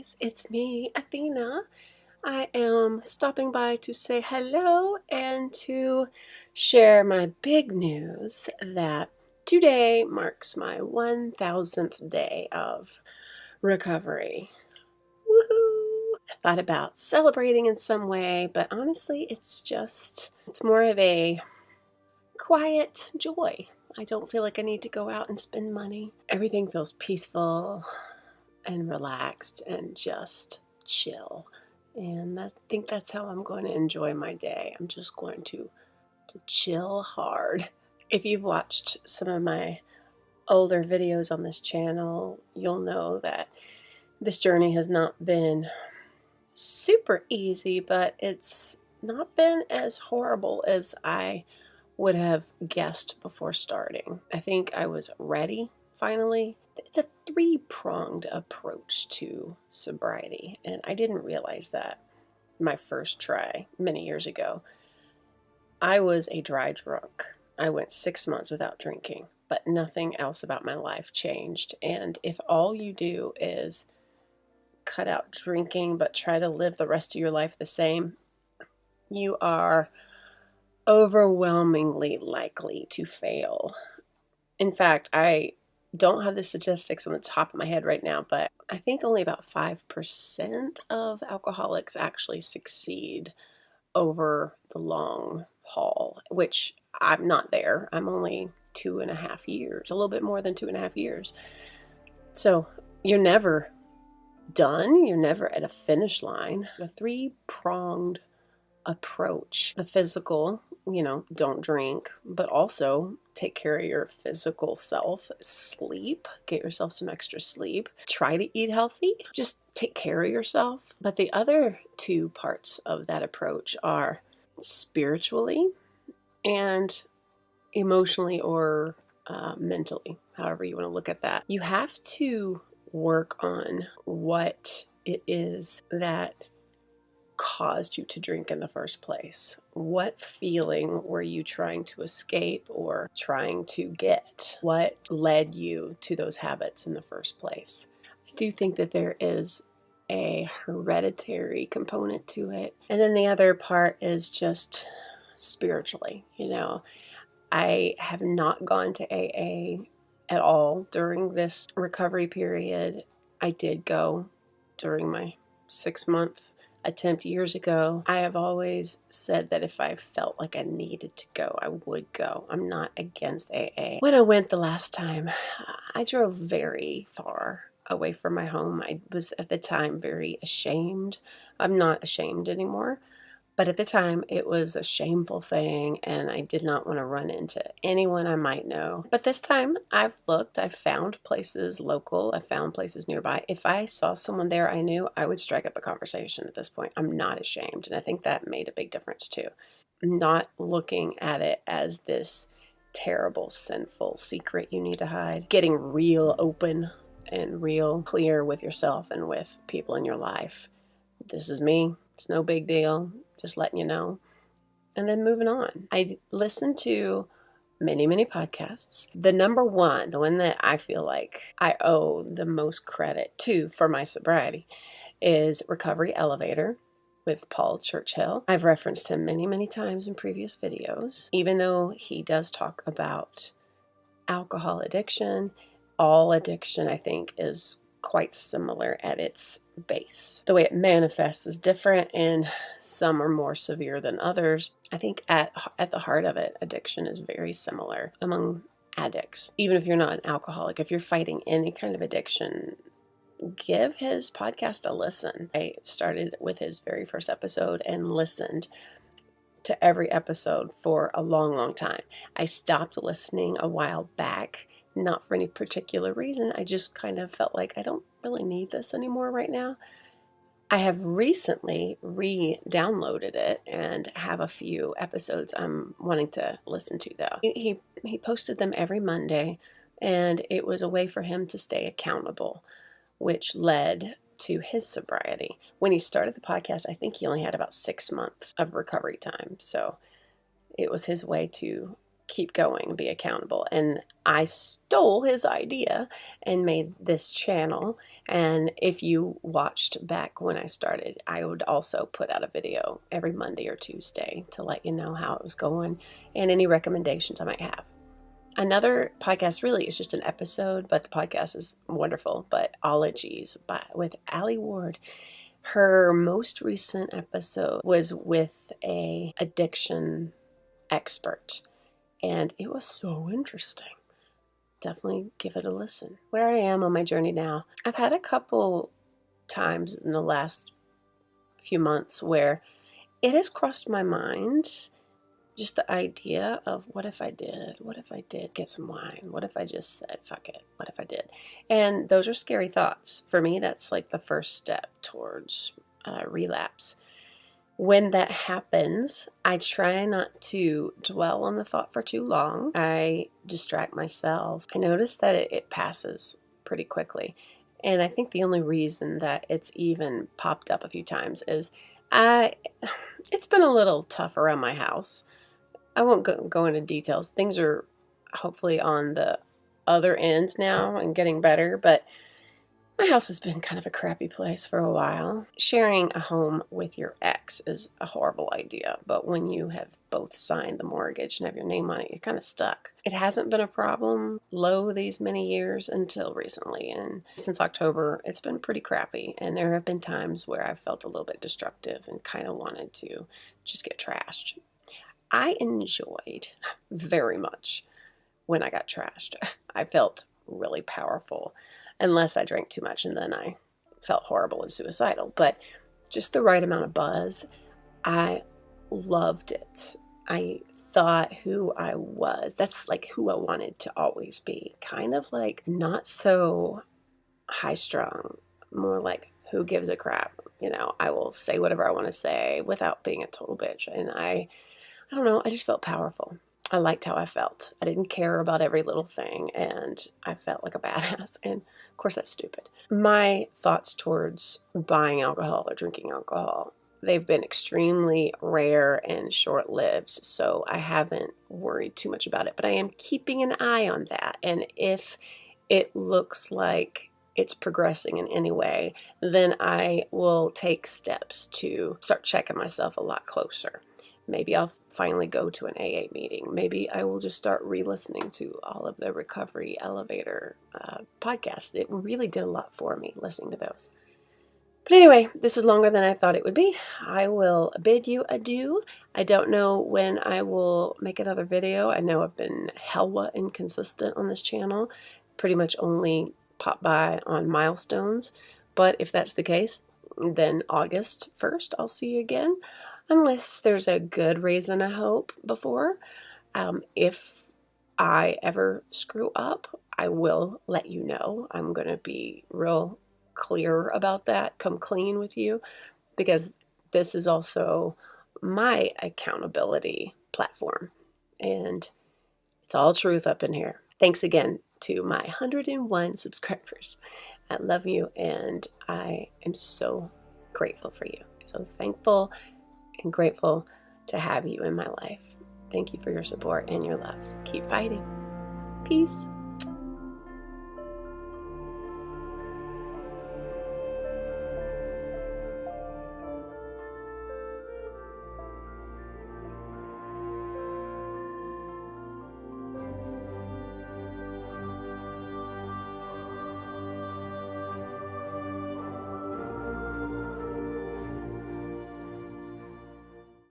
guys, it's me, Athena. I am stopping by to say hello and to share my big news that today marks my 1000th day of recovery. Woohoo! I thought about celebrating in some way, but honestly, it's more of a quiet joy. I don't feel like I need to go out and spend money. Everything feels peaceful and relaxed and just chill. And I think that's how I'm going to enjoy my day. I'm just going to chill hard. If you've watched some of my older videos on this channel, you'll know that this journey has not been super easy, but it's not been as horrible as I would have guessed before starting. I think I was ready finally. It's a three-pronged approach to sobriety, and I didn't realize that my first try many years ago. I was a dry drunk. I went 6 months without drinking, but nothing else about my life changed. And if all you do is cut out drinking but try to live the rest of your life the same, you are overwhelmingly likely to fail. In fact, I don't have the statistics on the top of my head right now, but I think only about 5% of alcoholics actually succeed over the long haul, which I'm not there. I'm only 2.5 years, a little bit more than 2.5 years. So you're never done. You're never at a finish line. The three-pronged approach, the physical, don't drink, but also take care of your physical self. Sleep, get yourself some extra sleep. Try to eat healthy. Just take care of yourself. But the other two parts of that approach are spiritually and emotionally or mentally, however you want to look at that. You have to work on what it is that caused you to drink in the first place. What feeling were you trying to escape or trying to get? What led you to those habits in the first place? I do think that there is a hereditary component to it. And then the other part is just spiritually. I have not gone to AA at all during this recovery period. I did go during my 6-month attempt years ago. I have always said that if I felt like I needed to go, I would go. I'm not against AA. When I went the last time, I drove very far away from my home. I was at the time very ashamed. I'm not ashamed anymore. But at the time, it was a shameful thing, and I did not want to run into anyone I might know. But this time, I've found places local, I found places nearby. If I saw someone there I knew, I would strike up a conversation at this point. I'm not ashamed, and I think that made a big difference too. Not looking at it as this terrible, sinful secret you need to hide. Getting real open and real clear with yourself and with people in your life. This is me. It's no big deal. Just letting you know. And then moving on. I listened to many, many podcasts. The number one, the one that I feel like I owe the most credit to for my sobriety, is Recovery Elevator with Paul Churchill. I've referenced him many, many times in previous videos. Even though he does talk about alcohol addiction, all addiction, I think, is quite similar at its base. The way it manifests is different, and some are more severe than others. I think at the heart of it, addiction is very similar among addicts. Even if you're not an alcoholic, if you're fighting any kind of addiction, give his podcast a listen. I started with his very first episode and listened to every episode for a long, long time. I stopped listening a while back. Not for any particular reason. I just kind of felt like I don't really need this anymore right now. I have recently re-downloaded it and have a few episodes I'm wanting to listen to though. He posted them every Monday, and it was a way for him to stay accountable, which led to his sobriety. When he started the podcast, I think he only had about 6 months of recovery time. So it was his way to keep going and be accountable. And I stole his idea and made this channel. And if you watched back when I started, I would also put out a video every Monday or Tuesday to let you know how it was going and any recommendations I might have. Another podcast really is just an episode, but the podcast is wonderful. But Ologies with Allie Ward. Her most recent episode was with a addiction expert, and it was so interesting. Definitely give it a listen. Where I am on my journey now, I've had a couple times in the last few months where it has crossed my mind, just the idea of what if I did get some wine? What if I just said, fuck it? What if I did? And those are scary thoughts. For me, that's like the first step towards relapse. When that happens, I try not to dwell on the thought for too long. I distract myself. I notice that it passes pretty quickly. And I think the only reason that it's even popped up a few times is it's been a little tough around my house. I won't go into details. Things are hopefully on the other end now and getting better, but my house has been kind of a crappy place for a while. Sharing a home with your ex is a horrible idea, but when you have both signed the mortgage and have your name on it, you're kind of stuck. It hasn't been a problem low these many years until recently, and since October, it's been pretty crappy, and there have been times where I've felt a little bit destructive and kind of wanted to just get trashed. I enjoyed very much when I got trashed. I felt really powerful, unless I drank too much and then I felt horrible and suicidal. But just the right amount of buzz, I loved it. I thought who I was, that's like who I wanted to always be. Kind of like not so high strung, more like who gives a crap. You know, I will say whatever I want to say without being a total bitch. And I don't know, I just felt powerful. I liked how I felt. I didn't care about every little thing, and I felt like a badass. And of course, that's stupid. My thoughts towards buying alcohol or drinking alcohol, they've been extremely rare and short-lived, so I haven't worried too much about it. But I am keeping an eye on that, and if it looks like it's progressing in any way, then I will take steps to start checking myself a lot closer. Maybe I'll finally go to an AA meeting. Maybe I will just start re-listening to all of the Recovery Elevator podcasts. It really did a lot for me, listening to those. But anyway, this is longer than I thought it would be. I will bid you adieu. I don't know when I will make another video. I know I've been hella inconsistent on this channel. Pretty much only pop by on milestones. But if that's the case, then August 1st, I'll see you again. Unless there's a good reason, I hope, before. If I ever screw up, I will let you know. I'm going to be real clear about that, come clean with you, because this is also my accountability platform. And it's all truth up in here. Thanks again to my 101 subscribers. I love you, and I am so grateful for you. So thankful and grateful to have you in my life. Thank you for your support and your love. Keep fighting. Peace.